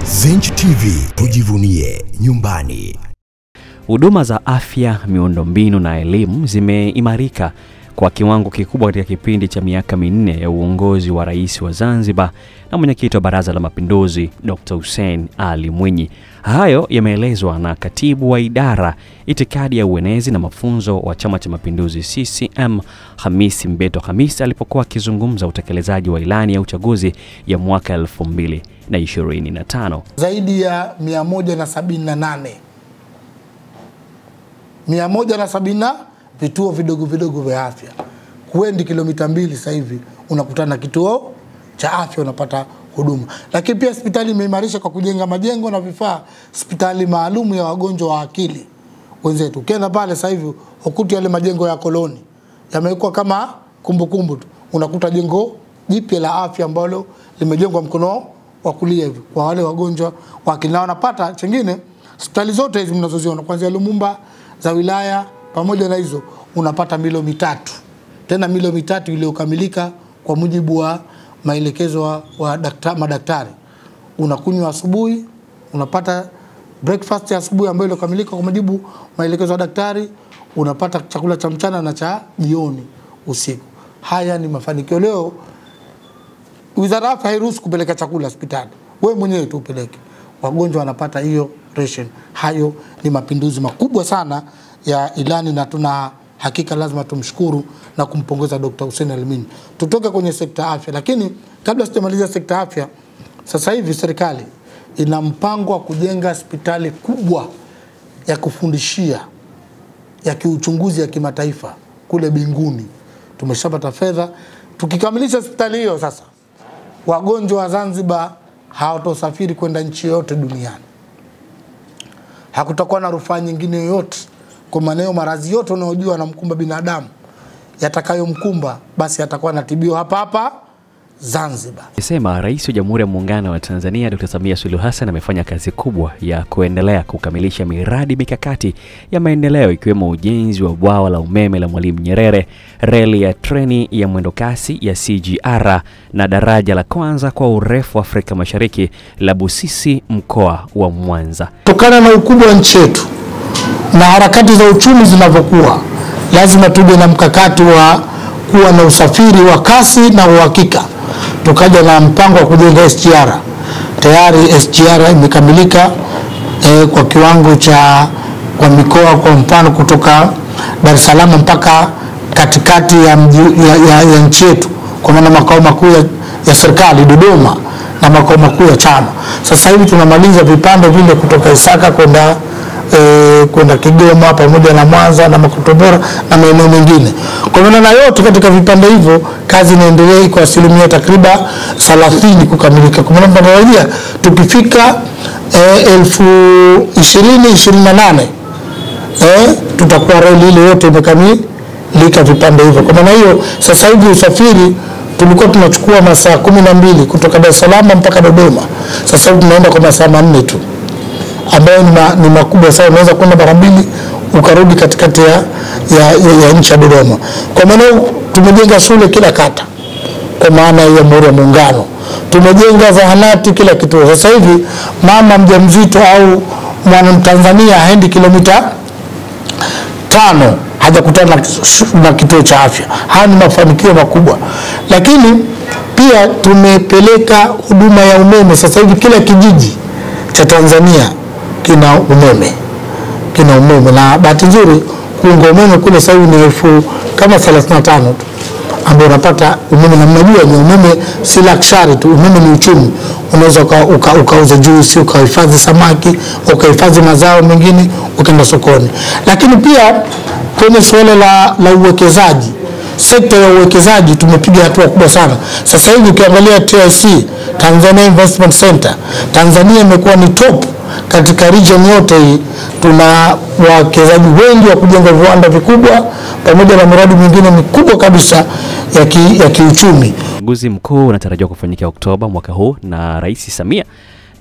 Zenj TV, tujivunie nyumbani. Huduma za afya, miundombinu na elimu zimeimarika kwa kiwango kikubwa katika kipindi cha miaka 4 ya uongozi wa Rais wa Zanzibar na mwenyekiti wa Baraza la Mapinduzi Dr. Hussein Ali Mwinyi. Hayo yameelezwa na Katibu wa Idara Itikadi ya Uenezi na Mafunzo wa Chama cha Mapinduzi CCM Hamisi Mbeto Hamisi alipokuwa akizungumza utekelezaji wa ilani ya uchaguzi ya mwaka 2025. Zaidi ya 170 vituo vidogo vya afya. Kuendi kilomita 2 sasa hivi unakutana na kituo cha afya, unapata huduma. Lakini pia hospitali imeimarisha kwa kujenga majengo na vifaa, hospitali maalum ya wagonjwa wa akili wenzetu. Ukienda pale sasa hivi ukuti yale majengo ya koloni yamekuwa kama kumbukumbu tu. Unakuta jengo jipya la afya ambalo limejengwa mkono wa kulia hivi kwa wale wagonjwa wa akili. Na wanapata chengine hospitali zote hizi mnazoziona kuanzia Lumumba za wilaya pamoja na hizo unapata milo mitatu. Tena milo mitatu iliyokamilika kwa mujibu wa maelekezo wa madaktari. Unakunywa asubuhi, unapata breakfast ya asubuhi ambayo iliyokamilika kwa mujibu maelekezo ya daktari, unapata chakula cha mchana na cha jioni usiku. Haya ni mafanikio. Leo Wizara ya Afya hairuhusu kupeleka chakula hospitali. Wewe mwenyewe tu upeleke. Wagonjwa wanapata hiyo ration. Hayo ni mapinduzi makubwa sana ya ilani, na tuna hakika lazima tumshukuru na kumpongeza Dr. Hussein Ali Mwinyi. Tutoke kwenye sekta afya, lakini kabla sijamaliza sekta afya, sasa hivi serikali ina mpango wa kujenga hospitali kubwa ya kufundishia ya kiuchunguzi ya kimataifa kule Binguni. Tumeshapata fedha. Tukikamilisha hospitali hiyo, sasa wagonjwa wa Zanzibar hawatosafiri kwenda nchi yote duniani. Hakutakuwa na rufaa nyingine yoyote kwa maneno maradhi yote unayojua na mkumba binadamu yatakayomkumba, basi atakuwa anatibiwa hapa Zanzibar. Sema Rais wa Jamhuri ya Muungano wa Tanzania Dr. Samia Suluhu Hassan amefanya kazi kubwa ya kuendelea kukamilisha miradi mikakati ya maendeleo ikiwemo ujenzi wa bwawa la umeme la Mwalimu Nyerere, reli ya treni ya mwendokasi ya SGR na daraja la kwanza kwa urefu wa Afrika Mashariki la Busisi mkoa wa Mwanza. Kutokana na ukubwa wa nchi yetu na harakati za uchumi zinavyokuwa, lazima tuje na mkakati wa kuwa na usafiri wa kasi na uhakika. Tukaja na mpango wa kujenga SGR. Tayari SGR imekamilika kwa kiwango cha kwa mikoa, kwa mfano kutoka Dar es Salaam mpaka katikati ya nchi yetu, kwa maana makao makuu ya serikali Dodoma na makao makuu ya chama. Sasa hivi tunamaliza vipande vile kutoka Isaka kwenda Kigoma pamoja na Mwanza na Makutopora na maeneo mengine. Kwa maana yote katika vipande hivyo kazi inaendelea kwa asilimia takriban 30 kukamilika. Kwa maana tunatarajia tukifika 2028 tutakuwa reli ile yote imekamilika vipande hivyo. Kwa maana hiyo sasa hivi usafiri tulikuwa tunachukua masaa 12 kutoka Dar es Salaam mpaka Dodoma. Sasa hivi tunaenda kwa masaa 4 tu, ambayo ni makubwa sana. Unaweza kwenda mara 2 ukarudi katikati ya nchi ya Dodoma. Kwa maana tumejenga shule kila kata kwa maana ya Jamhuri ya Muungano. Tumejenga zahanati kila kituo. Sasa hivi mama mjamzito au mwana Mtanzania haendi kilomita 5 hajakutana na kituo cha afya. Haya ni mafanikio makubwa. Lakini pia tumepeleka huduma ya umeme. Sasa hivi kila kijiji cha Tanzania kina umeme. Na bahati nzuri kuunga umeme kule sasa hivi ni kama 35 tu ambao unapata umeme. Na mnajua ni umeme si luxury tu, umeme ni uchumi. Unaweza ukauza juisi, ukahifadhi samaki, ukahifadhi mazao mengine, ukaenda sokoni. Lakini pia kwenye suala la uwekezaji, sekta ya uwekezaji tumepiga hatua kubwa sana. Sasa hivi ukiangalia TIC, Tanzania Investment Center, Tanzania imekuwa ni top katika region yote hii. Tuna wawekezaji wengi wa kujenga viwanda vikubwa pamoja na miradi mingine mikubwa kabisa ya kiuchumi. Uchaguzi mkuu unatarajiwa kufanyika Oktoba mwaka huu, na Rais Samia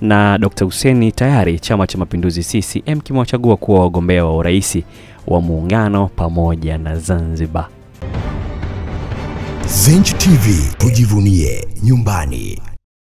na Dr. Hussein tayari Chama cha Mapinduzi CCM kimewachagua kuwa wagombea wa urais wa Muungano pamoja na Zanzibar. Zenj TV, tujivunie nyumbani.